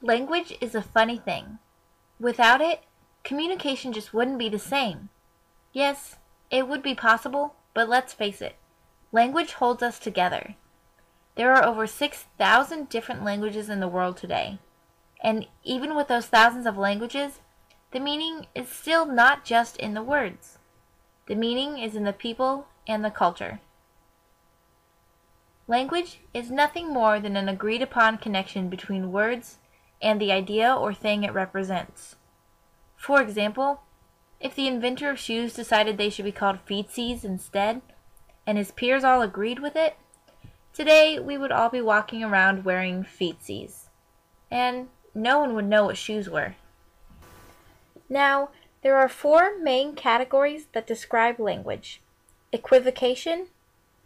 Language is a funny thing. Without it, communication just wouldn't be the same. Yes, it would be possible, but let's face it, language holds us together. There are over 6,000 different languages in the world today. And even with those thousands of languages, the meaning is still not just in the words. The meaning is in the people and the culture. Language is nothing more than an agreed upon connection between words and the idea or thing it represents. For example, if the inventor of shoes decided they should be called feetsies instead, and his peers all agreed with it, today we would all be walking around wearing feetsies, and no one would know what shoes were. Now, there are 4 main categories that describe language: equivocation,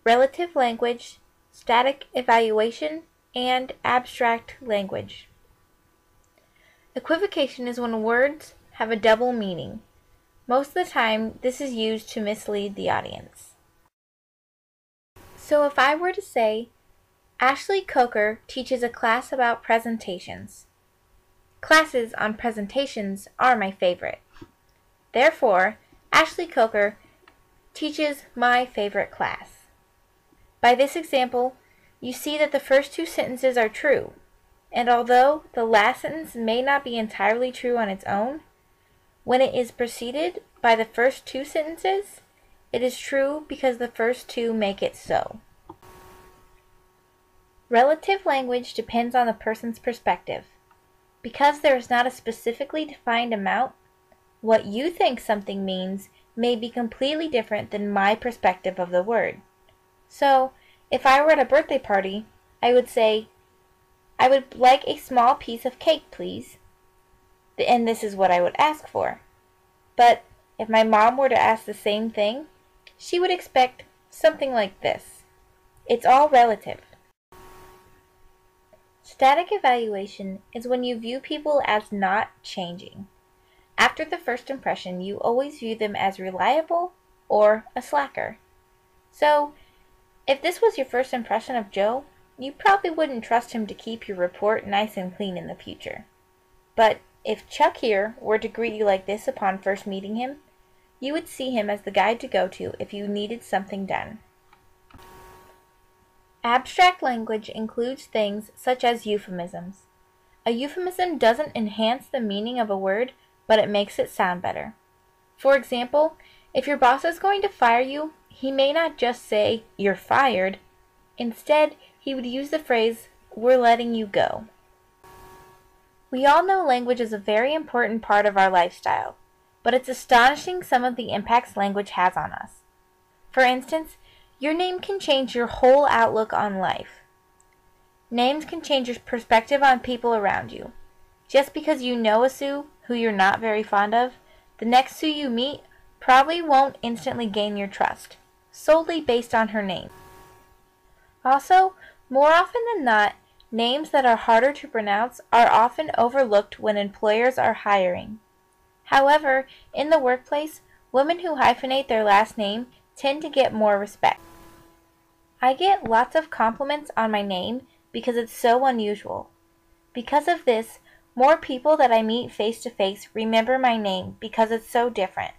relative language, static evaluation, and abstract language. Equivocation is when words have a double meaning. Most of the time, this is used to mislead the audience. So if I were to say, Ashley Coker teaches a class about presentations. Classes on presentations are my favorite. Therefore, Ashley Coker teaches my favorite class. By this example, you see that the first 2 sentences are true, and although the last sentence may not be entirely true on its own, when it is preceded by the first 2 sentences, it is true because the first 2 make it so. Relative language depends on the person's perspective. Because there is not a specifically defined amount, what you think something means may be completely different than my perspective of the word. So, if I were at a birthday party, I would say, I would like a small piece of cake, please. And this is what I would ask for. But if my mom were to ask the same thing, she would expect something like this. It's all relative. Static evaluation is when you view people as not changing. After the first impression, you always view them as reliable or a slacker. So, if this was your first impression of Joe, you probably wouldn't trust him to keep your report nice and clean in the future. But if Chuck here were to greet you like this upon first meeting him, you would see him as the guy to go to if you needed something done. Abstract language includes things such as euphemisms. A euphemism doesn't enhance the meaning of a word, but it makes it sound better. For example, if your boss is going to fire you, he may not just say, "You're fired." Instead, he would use the phrase, "We're letting you go." We all know language is a very important part of our lifestyle, but it's astonishing some of the impacts language has on us. For instance, your name can change your whole outlook on life. Names can change your perspective on people around you. Just because you know a Sue who you're not very fond of, the next Sue you meet probably won't instantly gain your trust, solely based on her name. Also, more often than not, names that are harder to pronounce are often overlooked when employers are hiring. However, in the workplace, women who hyphenate their last name tend to get more respect. I get lots of compliments on my name because it's so unusual. Because of this, more people that I meet face to face remember my name because it's so different.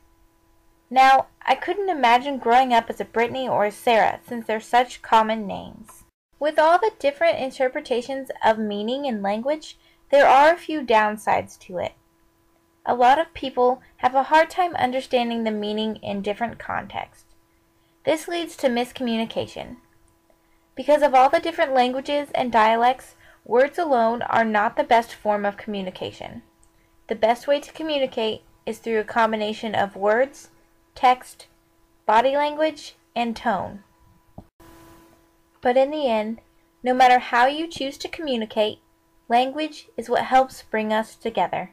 Now, I couldn't imagine growing up as a Brittany or a Sarah since they're such common names. With all the different interpretations of meaning in language, there are a few downsides to it. A lot of people have a hard time understanding the meaning in different contexts. This leads to miscommunication. Because of all the different languages and dialects, words alone are not the best form of communication. The best way to communicate is through a combination of words, text, body language, and tone. But in the end, no matter how you choose to communicate, language is what helps bring us together.